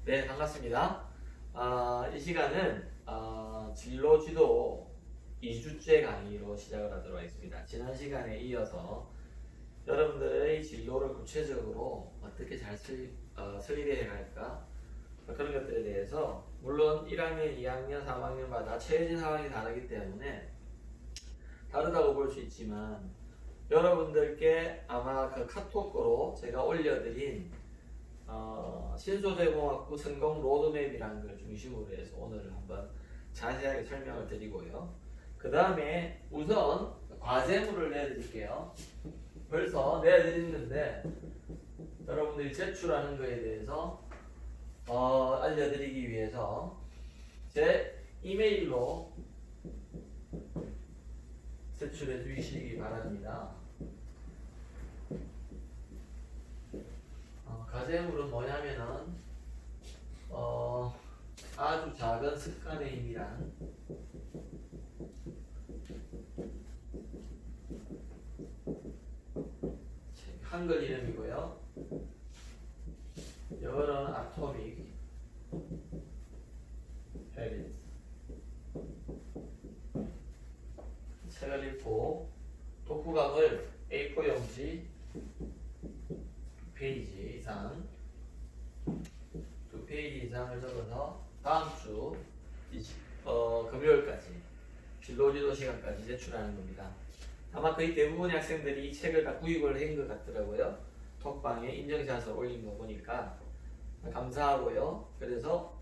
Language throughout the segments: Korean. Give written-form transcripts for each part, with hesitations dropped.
네, 반갑습니다. 이 시간은 진로지도 2주째 강의로 시작을 하도록 하겠습니다. 지난 시간에 이어서 여러분들의 진로를 구체적으로 어떻게 잘 설립해야 할까, 그런 것들에 대해서, 물론 1학년, 2학년, 3학년마다 처해진 상황이 다르기 때문에 다르다고 볼 수 있지만, 여러분들께 아마 그 카톡으로 제가 올려드린 신소재공학부 성공 로드맵이라는 걸 중심으로 해서 오늘 한번 자세하게 설명을 드리고요. 그 다음에 우선 과제물을 내드릴게요. 벌써 내드렸는데 여러분들이 제출하는 거에 대해서 알려드리기 위해서 제 이메일로 제출해 주시기 바랍니다. 과제물은 뭐냐면은 아주 작은 습관의 힘이란 한글 이름이고요. 영어로는 Atomic Habits. 책을 읽고 독후감을 A4 용지 2페이지 이상 2페이지 이상을 적어서 다음 주 금요일까지 진로지도 시간까지 제출하는 겁니다. 아마 거의 대부분의 학생들이 이 책을 다 구입을 한 것 같더라고요. 톡방에 인증샷을 올린 거 보니까 감사하고요. 그래서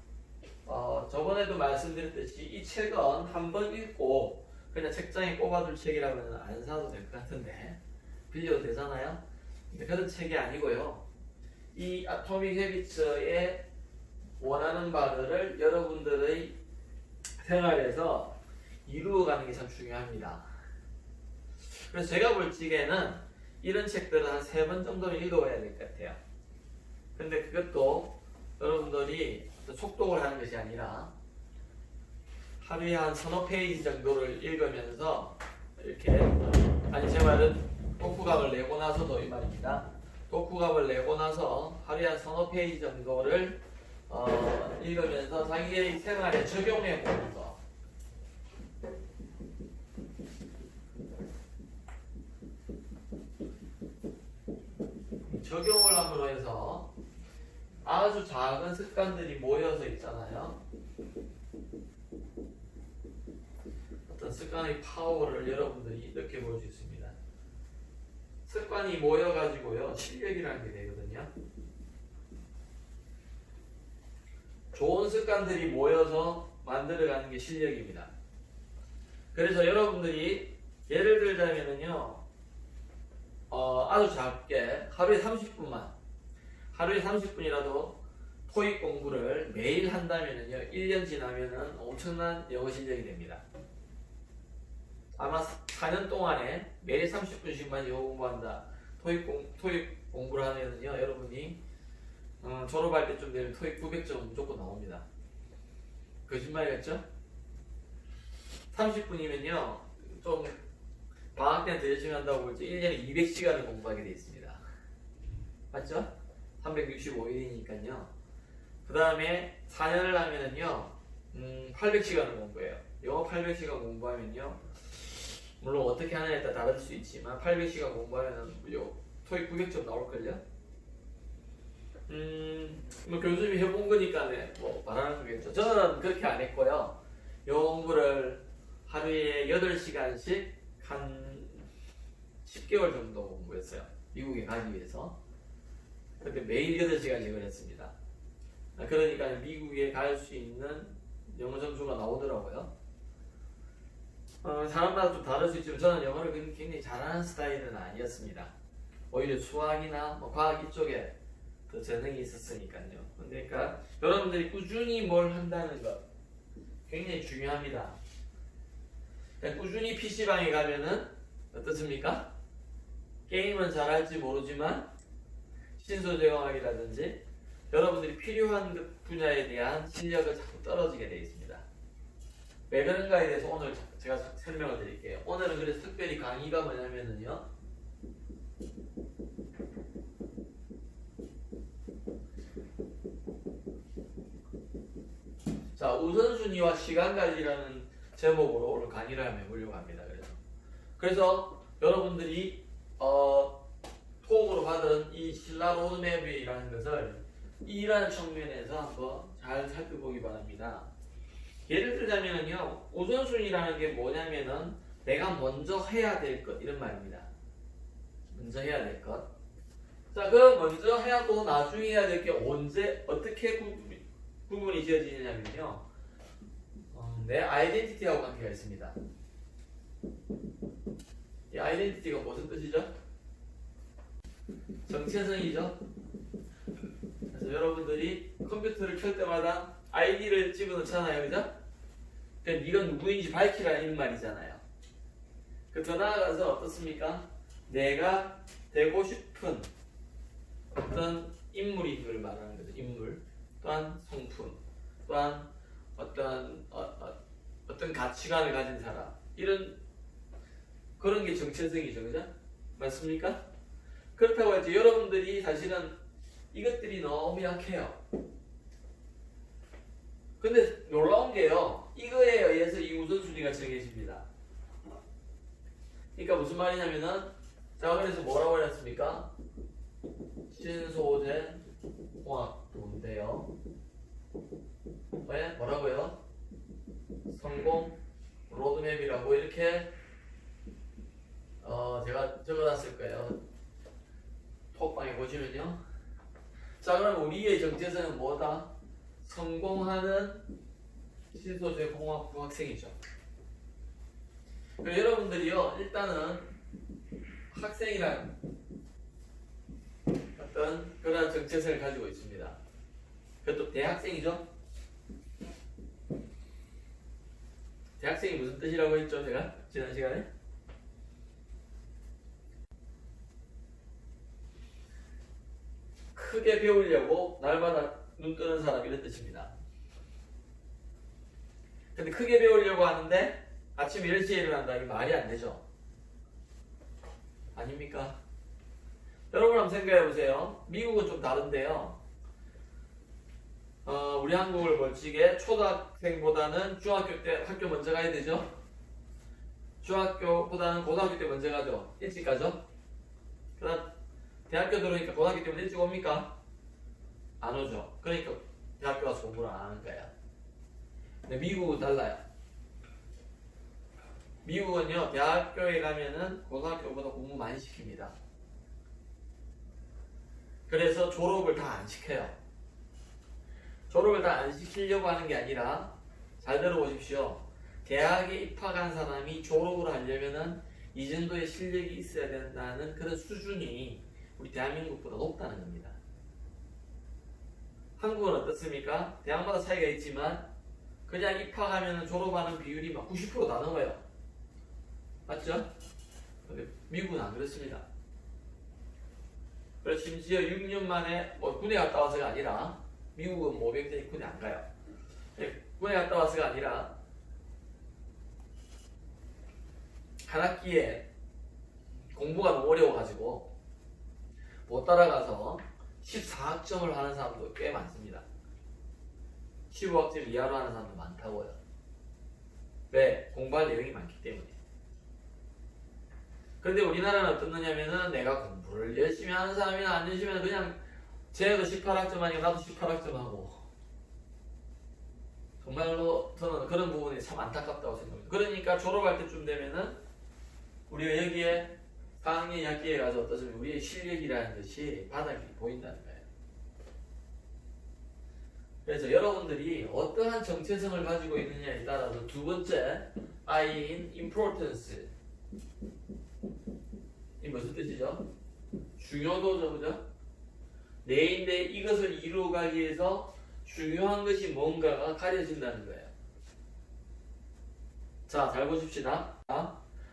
저번에도 말씀드렸듯이 이 책은 한번 읽고 그냥 책장에 꼽아둘 책이라면 안 사도 될 것 같은데 빌려도 되잖아요. 그런 책이 아니고요. 이 아토믹 헤비츠에 원하는 바들을 여러분들의 생활에서 이루어가는 게 참 중요합니다. 그래서 제가 볼 적에는 이런 책들은 한 3번 정도는 읽어봐야 될 것 같아요. 근데 그것도 여러분들이 속독을 하는 것이 아니라 하루에 한 서너 페이지 정도를 읽으면서 이렇게, 아니 제 말은 독후감을 내고 나서도 이 말입니다. 독후감을 내고 나서 하루에 한 서너 페이지 정도를 읽으면서 자기의 생활에 적용해 보는 거. 적용을 함으로 해서 아주 작은 습관들이 모여서 있잖아요. 어떤 습관의 파워를 여러분들이 느껴볼 수 있습니다. 습관이 모여가지고요, 실력이라는 게 되거든요. 좋은 습관들이 모여서 만들어가는 게 실력입니다. 그래서 여러분들이 예를 들자면은요, 아주 작게 하루에 30분이라도 토익 공부를 매일 한다면은요, 1년 지나면은 엄청난 영어 실력이 됩니다. 아마 4년 동안에 매일 30분씩만 영어 공부한다. 토익 공부를 하면은요, 여러분이 졸업할 때쯤 되면 토익 900점 무조건 나옵니다. 거짓말이겠죠? 30분이면요, 좀 방학 때는 더 열심히 한다고 볼지 1년에 200시간을 공부하게 되어 있습니다. 맞죠? 365일이니까요. 그 다음에 4년을 하면은요, 800시간을 공부해요. 영어 800시간 공부하면요, 물론 어떻게 하느냐에 따라 다를 수 있지만 800시간 공부하면 토익 900점 나올걸요? 뭐 교수님이 해본 거니까 뭐 말하는 거겠죠. 저는 그렇게 안 했고요. 영어 공부를 하루에 8시간씩 한 10개월 정도 공부했어요. 미국에 가기 위해서. 그때 매일 8시간씩을 했습니다. 그러니까 미국에 갈 수 있는 영어 점수가 나오더라고요. 사람마다 좀 다를 수 있지만 저는 영어를 굉장히 잘하는 스타일은 아니었습니다. 오히려 수학이나 뭐 과학 이쪽에 더 재능이 있었으니까요. 그러니까 여러분들이 꾸준히 뭘 한다는 것 굉장히 중요합니다. 꾸준히 PC방에 가면은 어떻습니까? 게임은 잘할지 모르지만 신소재공학이라든지 여러분들이 필요한 분야에 대한 실력을 자꾸 떨어지게 되어 있습니다. 왜 그런가에 대해서 오늘 제가 설명을 드릴게요. 오늘은 그래서 특별히 강의가 뭐냐면은요, 자, 우선순위와 시간관리라는 제목으로 오늘 강의를 한번 해보려고 합니다. 그래서 여러분들이 톡으로 받은 이 신라 로드맵이라는 것을 이러한 측면에서 한번 잘 살펴보기 바랍니다. 예를 들자면요, 우선순위라는 게 뭐냐면은 내가 먼저 해야 될 것 이런 말입니다. 먼저 해야 될 것. 자, 그 먼저 해야도 나중에 해야 될 게 언제 어떻게 구분이 지어지느냐면요, 내 아이덴티티하고 관계가 있습니다. 이 아이덴티티가 무슨 뜻이죠? 정체성이죠. 그래서 여러분들이 컴퓨터를 켤 때마다 아이디를 집어넣잖아요, 그죠? 그러니까 네가 누구인지 밝히라는 말이잖아요. 더 나아가서 어떻습니까? 내가 되고 싶은 어떤 인물인 걸 말하는 거죠. 인물, 또한 성품, 또한 어떤 가치관을 가진 사람, 이런 그런 게 정체성이죠, 그죠? 맞습니까? 그렇다고 해서 여러분들이 사실은 이것들이 너무 약해요. 근데 놀라운 게요, 이거에 의해서 이 우선순위가 정해집니다. 그러니까 무슨 말이냐면은, 자, 그래서 뭐라고 해놨습니까? 신소재 홍학도인데요. 왜? 뭐라고요? 성공 로드맵이라고 이렇게 제가 적어놨을 거예요. 톡방에 보시면요. 자, 그럼 우리의 정체성은 뭐다? 성공하는 신소재 공학부 학생이죠. 그리고 여러분들이요, 일단은 학생이란 어떤 그런 정체성을 가지고 있습니다. 그것도 대학생이죠. 대학생이 무슨 뜻이라고 했죠, 제가 지난 시간에? 크게 배우려고 날마다 눈 뜨는 사람, 이런 뜻입니다. 근데 크게 배우려고 하는데 아침 10시에 일어난다, 이게 말이 안 되죠. 아닙니까? 여러분 한번 생각해 보세요. 미국은 좀 다른데요. 우리 한국을 벌칙에 초등학생보다는 중학교 때 학교 먼저 가야 되죠. 중학교보다는 고등학교 때 먼저 가죠. 일찍 가죠. 그다음 대학교 들어오니까 고등학교 때문에 일찍 옵니까? 안 오죠. 그러니까 대학교 가서 공부를 안 하는 거야. 근데 미국은 달라요. 미국은요, 대학교에 가면은 고등학교보다 공부 많이 시킵니다. 그래서 졸업을 다 안 시켜요. 졸업을 다 안 시키려고 하는 게 아니라, 잘 들어보십시오. 대학에 입학한 사람이 졸업을 하려면은 이 정도의 실력이 있어야 된다는 그런 수준이 우리 대한민국보다 높다는 겁니다. 한국은 어떻습니까? 대학마다 차이가 있지만 그냥 입학하면 졸업하는 비율이 막 90% 다 넘어요. 맞죠? 근데 미국은 안 그렇습니다. 그래서 심지어 6년 만에 군에 갔다 와서가 아니라, 미국은 모병들이 군에 안 가요. 군에 갔다 와서가 아니라 한 학기에 공부가 너무 어려워가지고 못 따라가서 14학점을 하는 사람도 꽤 많습니다. 15학점 이하로 하는 사람도 많다고요. 왜? 공부할 내용이 많기 때문에. 근데 우리나라는 어떻느냐면은, 내가 공부를 열심히 하는 사람이나 안 열심히 하는, 그냥 쟤도 18학점 하니까 나도 18학점 하고, 정말로 저는 그런 부분이 참 안타깝다고 생각합니다. 그러니까 졸업할 때쯤 되면은 우리가 여기에 4학년 학기에 가서 어떻습니까? 우리의 실력이라는 것이 바닥이 보인다는 거예요. 그래서 여러분들이 어떠한 정체성을 가지고 있느냐에 따라서, 두 번째, I인 importance, 이 무슨 뜻이죠? 중요도죠, 그죠? 내인데 이것을 이루어가기 위해서 중요한 것이 뭔가가 가려진다는 거예요. 자, 잘 보십시다.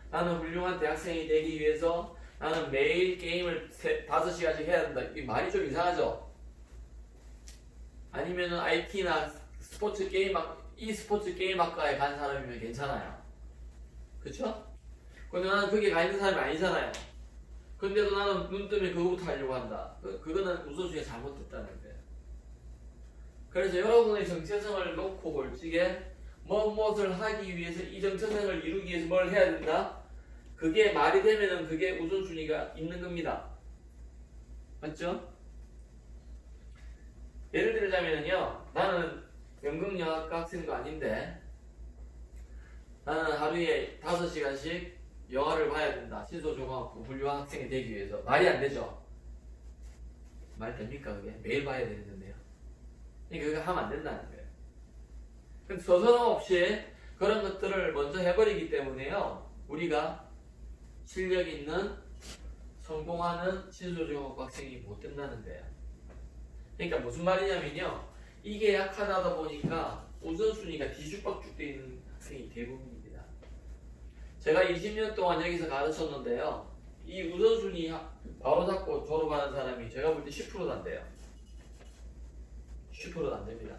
나는 훌륭한 대학생이 되기 위해서 나는 매일 게임을 5시간씩 해야 된다. 이 말이 좀 이상하죠? 아니면은 IT나 스포츠 게임학과에 간 사람이면 괜찮아요. 그쵸? 근데 나는 거기에 가 있는 사람이 아니잖아요. 근데도 나는 눈 뜨면 그거부터 하려고 한다. 그거는 우선순위가 잘못됐다는 거예요. 그래서 여러분의 정체성을 놓고 볼 적에 무엇을 하기 위해서 이 정체성을 이루기 위해서 뭘 해야 된다? 그게 말이 되면은 그게 우선순위가 있는 겁니다. 맞죠? 예를 들자면요, 나는 연극영화과 학생도 아닌데 나는 하루에 5시간씩 영화를 봐야 된다. 신소중학교 훌륭한 학생이 되기 위해서. 말이 안 되죠? 말 됩니까 그게? 매일 봐야 되는데요. 그러니까 그거 하면 안 된다는 거예요. 근데 서서럼없이 그런 것들을 먼저 해버리기 때문에요, 우리가 실력 있는 성공하는 신소중학교 학생이 못 된다는 거예요. 그러니까 무슨 말이냐면요, 이게 약하다 보니까 우선순위가 뒤죽박죽 되어 있는 학생이 대부분입니다. 제가 20년 동안 여기서 가르쳤는데요, 이 우선순위 바로 잡고 졸업하는 사람이 제가 볼 때 10%도 안 돼요. 10%도 안 됩니다.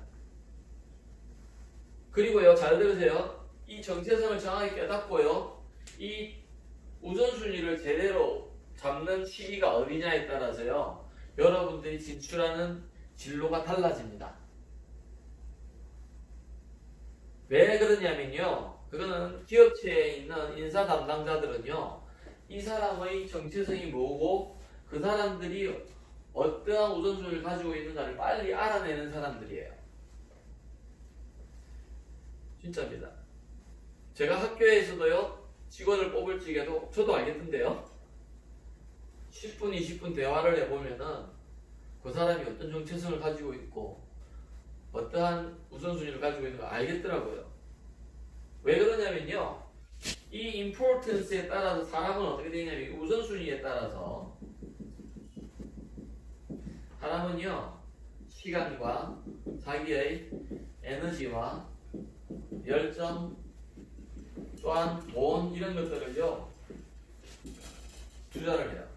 그리고요, 잘 들으세요. 이 정체성을 정확히 깨닫고요, 이 우선순위를 제대로 잡는 시기가 어디냐에 따라서요, 여러분들이 진출하는 진로가 달라집니다. 왜 그러냐면요, 그거는 기업체에 있는 인사 담당자들은요, 이 사람의 정체성이 뭐고 그 사람들이 어떠한 우선순위를 가지고 있는가를 빨리 알아내는 사람들이에요. 진짜입니다. 제가 학교에서도요, 직원을 뽑을 적에도 저도 알겠던데요, 10분, 20분 대화를 해보면은 그 사람이 어떤 정체성을 가지고 있고 어떠한 우선순위를 가지고 있는 걸 알겠더라고요. 왜 그러냐면요, 이 importance에 따라서 사람은 어떻게 되냐면 우선순위에 따라서 사람은요, 시간과 자기의 에너지와 열정 또한 돈 이런 것들을요 투자를 해요.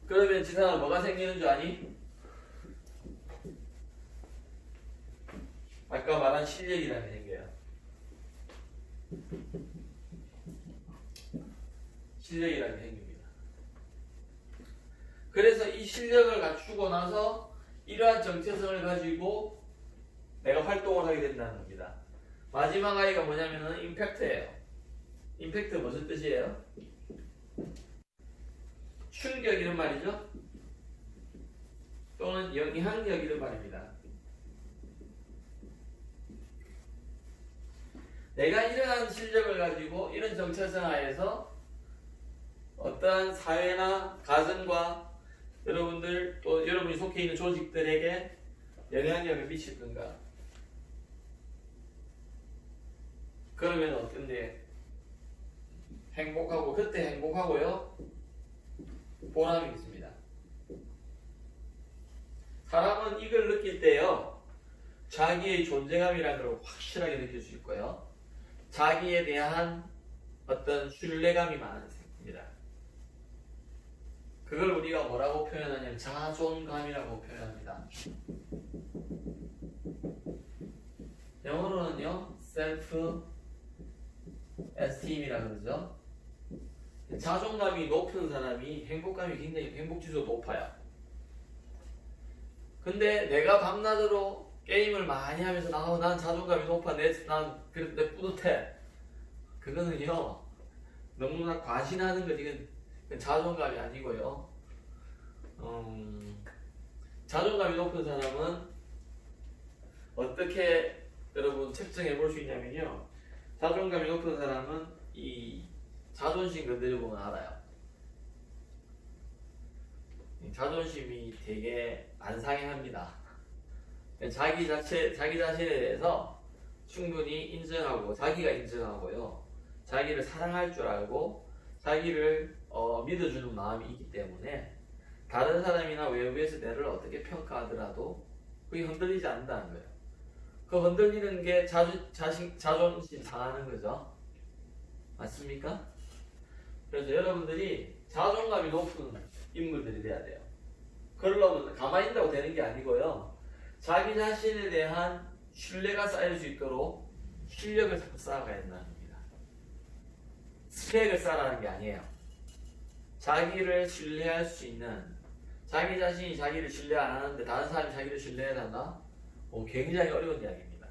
그러면 지상은 뭐가 생기는 줄 아니? 아까 말한 실력이라는 게 생겨요. 실력이라는 게 생깁니다. 그래서 이 실력을 갖추고 나서 이러한 정체성을 가지고 내가 활동을 하게 된다는 겁니다. 마지막 아이가 뭐냐면은 임팩트예요. 임팩트 무슨 뜻이에요? 충격 이런 말이죠. 또는 영향력 이런 말입니다. 내가 이러한 실력을 가지고 이런 정체성 하에서 어떠한 사회나 가정과 여러분들 또 여러분이 속해 있는 조직들에게 영향력을 미칠 건가? 그러면 어떤데? 행복하고, 그때 행복하고요, 보람이 있습니다. 사람은 이걸 느낄 때요, 자기의 존재감이라는 걸 확실하게 느낄 수 있고요, 자기에 대한 어떤 신뢰감이 많습니다. 그걸 우리가 뭐라고 표현하냐면 자존감이라고 표현합니다. 영어로는요, self esteem이라고 그러죠. 자존감이 높은 사람이 행복감이 굉장히, 행복지수가 높아요. 근데 내가 밤낮으로 게임을 많이 하면서 난 자존감이 높아, 난 뿌듯해, 그거는요 너무나 과신하는 거지. 이건 자존감이 아니고요, 자존감이 높은 사람은 어떻게 여러분 측정해 볼 수 있냐면요, 자존감이 높은 사람은 이 자존심 건드려보면 알아요. 자존심이 되게 안 상해합니다. 자기 자신에 대해서 충분히 인정하고, 자기가 인정하고요, 자기를 사랑할 줄 알고 자기를 믿어주는 마음이 있기 때문에 다른 사람이나 외부에서 내를 어떻게 평가하더라도 그게 흔들리지 않는다는 거예요. 그 흔들리는 게 자존심 상하는 거죠. 맞습니까? 그래서 여러분들이 자존감이 높은 인물들이 돼야 돼요. 그러려면 가만히 있다고 되는 게 아니고요, 자기 자신에 대한 신뢰가 쌓일 수 있도록 실력을 자꾸 쌓아가야 된다는 겁니다. 스펙을 쌓아가는 게 아니에요. 자기를 신뢰할 수 있는, 자기 자신이 자기를 신뢰 안 하는데 다른 사람이 자기를 신뢰해야 한다? 굉장히 어려운 이야기입니다.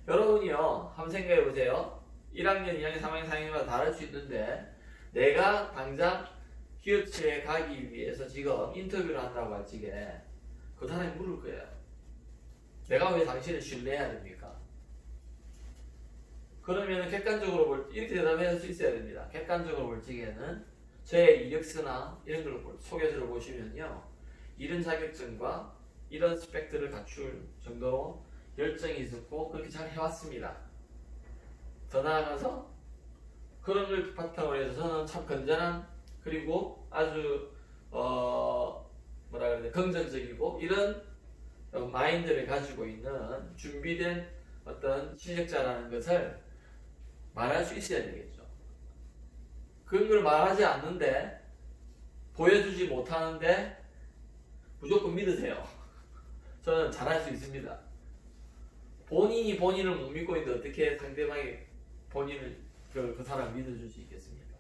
여러분이요, 한번 생각해 보세요. 1학년, 2학년, 3학년, 4학년마다 다를 수 있는데 내가 당장 기업체에 가기 위해서 지금 인터뷰를 한다고 할 적에 그 사람이 물을 거예요. 내가 왜 당신을 신뢰해야 됩니까? 그러면 객관적으로 이렇게 대답할 수 있어야 됩니다. 객관적으로 볼 적에는 제 이력서나 이런 걸 소개서를 보시면요, 이런 자격증과 이런 스펙트를 갖출 정도로 열정이 있었고 그렇게 잘 해왔습니다. 더 나아가서 그런 걸 바탕으로 해서 저는 참 건전한, 그리고 아주 뭐라 그래야 돼, 긍정적이고 이런 마인드를 가지고 있는 준비된 어떤 실력자라는 것을 말할 수 있어야 되겠죠. 그런 걸 말하지 않는데, 보여주지 못하는데 무조건 믿으세요. 저는 잘할 수 있습니다. 본인이 본인을 못 믿고 있는데 어떻게 상대방이 본인을 그 사람을 믿어줄 수 있겠습니까?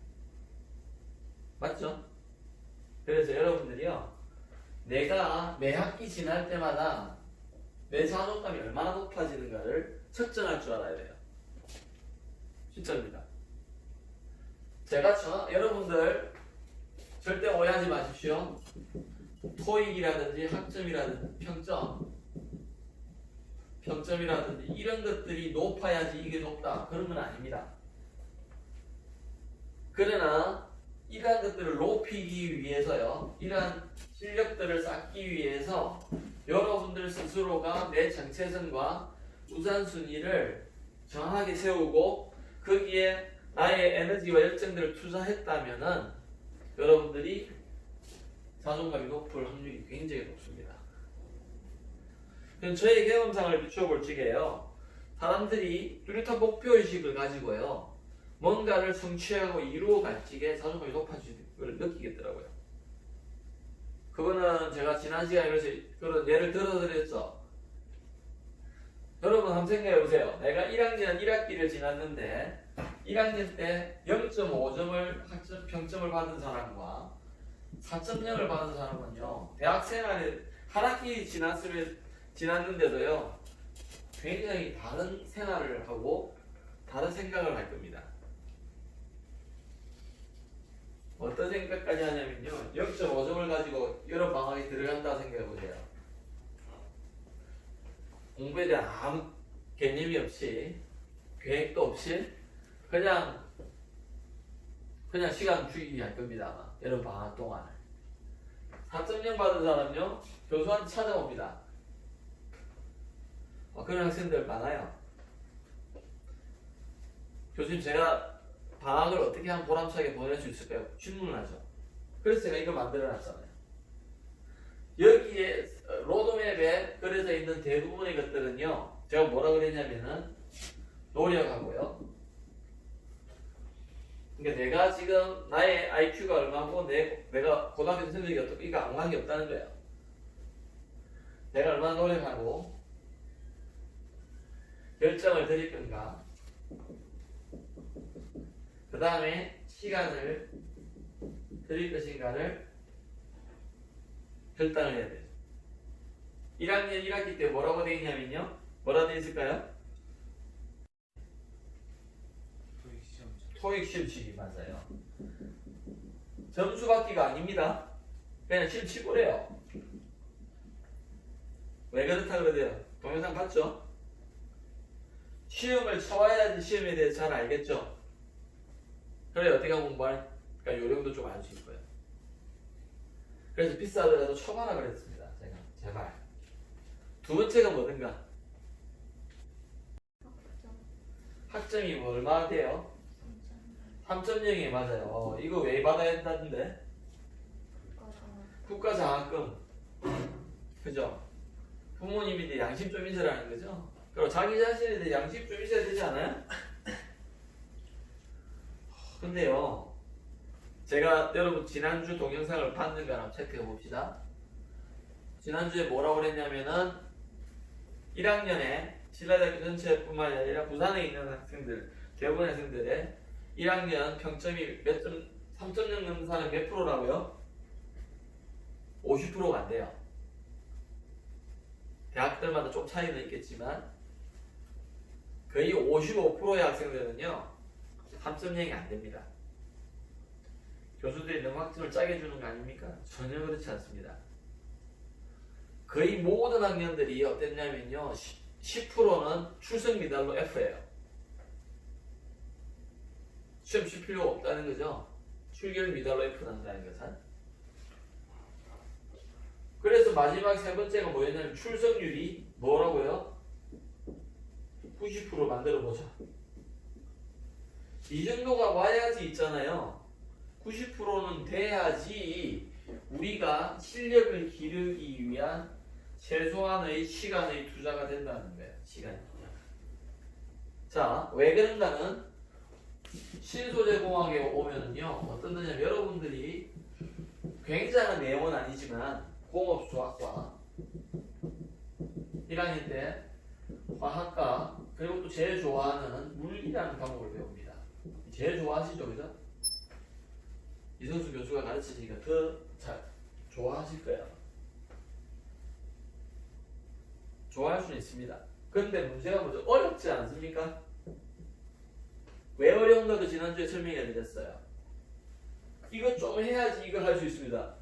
맞죠? 그래서 여러분들이요, 내가 매 학기 지날 때마다 내 자존감이 얼마나 높아지는가를 측정할 줄 알아야 돼요. 진짜입니다. 제가 여러분들 절대 오해하지 마십시오. 토익이라든지 학점이라든지 평점이라든지 이런 것들이 높아야지 이게 높다, 그런 건 아닙니다. 그러나 이러한 것들을 높이기 위해서요, 이러한 실력들을 쌓기 위해서 여러분들 스스로가 내 정체성과 우선순위를 정확하게 세우고 거기에 나의 에너지와 열정들을 투자했다면은 여러분들이 자존감이 높을 확률이 굉장히 높습니다. 그럼 저의 경험상을 비추어볼 적에요, 사람들이 뚜렷한 목표의식을 가지고요, 뭔가를 성취하고 이루어갈 적에 자존감이 높아지는 걸 느끼겠더라고요. 그거는 제가 지난 시간에 그래서 그런 예를 들어드렸죠. 여러분 한번 생각해보세요. 내가 1학년 1학기를 지났는데 1학년 때 0.5점을 학점 평점을 받은 사람과 4.0을 받은 사람은요, 대학생활에 한 학기 지났는데도요, 굉장히 다른 생활을 하고 다른 생각을 할 겁니다. 어떤 생각까지 하냐면요, 0.5점을 가지고 여러 방학에 들어간다고 생각해보세요. 공부에 대한 아무 개념이 없이, 계획도 없이 그냥 시간 죽이기 할 겁니다. 아마 여러 방학 동안을. 4.0 받은 사람은요, 교수한테 찾아옵니다. 그런 학생들 많아요. 교수님, 제가 방학을 어떻게 하면 보람차게 보낼 수 있을까요? 질문을 하죠. 그래서 제가 이걸 만들어 놨잖아요. 여기에 로드맵에 그려져 있는 대부분의 것들은요, 제가 뭐라 그랬냐면은 노력하고요, 그러니까 내가 지금 나의 IQ가 얼마고 내가 고등학교 성적이 어떻고 이거 아무 관계 없다는 거예요. 내가 얼마나 노력하고 열정을 들일 건가, 그 다음에 시간을 들일 것인가를 결단을 해야 돼요. 1학년 1학기 때 뭐라고 되어 있냐면요, 뭐라고 되어 있을까요? 토익 시험치기. 맞아요. 점수 받기가 아닙니다. 그냥 시험 치고래요. 왜 그렇다 그러대요? 동영상 봤죠? 시험을 쳐와야지 시험에 대해서 잘 알겠죠? 그래 어떻게 하면 공부할, 그러니까 요령도 좀 알 수 있을 거예요. 그래서 비싸더라도 쳐봐라 그랬습니다. 제가 제발. 두 번째가 뭐든가? 학점이 뭐 얼마나 돼요? 3.0이 맞아요. 이거 왜 받아야 한다던데? 국가장학금. 그죠? 부모님이 양심 좀 있으라는 거죠? 그리고 자기 자신에 대해 양심 좀 있어야 되지 않아요? 근데요, 제가 여러분 지난주 동영상을 봤는가 한번 체크해 봅시다. 지난주에 뭐라고 그랬냐면은 1학년에 신라대학교 전체뿐만 아니라 부산에 있는 학생들, 대부분 학생들의 1학년 평점이 몇 점, 3.0 넘는 사람이 몇 프로라고요? 50%가 안 돼요. 대학들마다 좀 차이는 있겠지만 거의 55%의 학생들은요 3.0이 안 됩니다. 교수들이 능학점을 짜게 주는 거 아닙니까? 전혀 그렇지 않습니다. 거의 모든 학년들이 어땠냐면요 10%는 출석 미달로 F예요. 시험 칠 필요가 없다는 거죠. 출결 미달로 F 난다는 것은. 그래서 마지막 세 번째가 뭐였냐면 출석률이 뭐라고요? 90% 만들어 보자. 이 정도가 와야지 있잖아요. 90%는 돼야지 우리가 실력을 기르기 위한 최소한의 시간의 투자가 된다는 거예요. 시간의 투자. 자, 왜 그런가는 신소재공학에 오면은요 어떤 거냐면 여러분들이 굉장한 내용은 아니지만 공업수학과 1학년 때 화학과 그리고 또 제일 좋아하는 물리라는 과목을 배웁니다. 제일 좋아하시죠, 그죠? 이성수 교수가 가르치니까 더 잘 좋아하실 거예요. 좋아할 수는 있습니다. 그런데 문제가 뭐죠? 어렵지 않습니까? 왜 어려운가도 지난주에 설명해 드렸어요. 이거 좀 해야지 이걸 할 수 있습니다.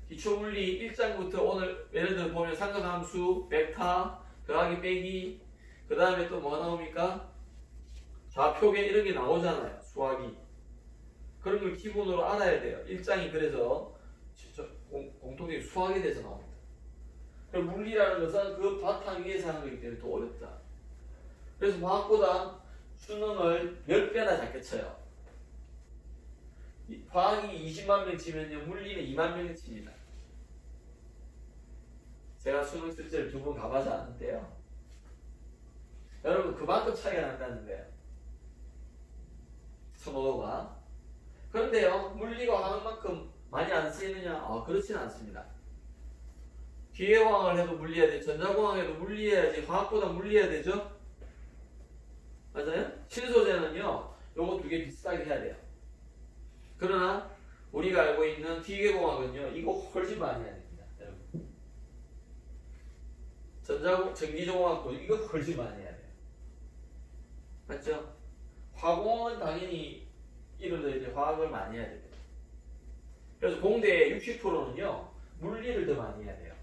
기초물리 1장부터 오늘 예를 들어 보면 삼각함수, 벡터, 더하기 빼기 그 다음에 또 뭐가 나옵니까? 좌표계 이런 게 나오잖아요. 수학이. 그런 걸 기본으로 알아야 돼요. 1장이 그래서 공통적인 수학에 대해서 나옵니다. 그럼 물리라는 것은 그 바탕 위에서 하는 거기 때문에 더 어렵다. 그래서 과학보다 수능을 10배나 작게 쳐요. 과학이 20만 명 치면요 물리는 2만 명이 칩니다. 제가 수능 실제로 2번 가봐서 아는데요. 여러분 그만큼 차이가 난다는 거예요. 선호도가. 그런데요 물리가 화학만큼 많이 안 쓰이느냐? 그렇지는 않습니다. 기계공학을 해도 물리해야 되죠. 전자공학에도 물리해야지 화학보다 물리해야 되죠. 맞아요? 신소재는요 요거 두 개 비슷하게 해야 돼요. 그러나 우리가 알고 있는 기계공학은요 이거 훨씬 많이 해야 됩니다. 여러분 전기공학도 이거 훨씬 많이 해야 돼요. 맞죠? 화공은 당연히 이런 이제 화학을 많이 해야 됩니다. 그래서 공대의 60%는요 물리를 더 많이 해야 돼요.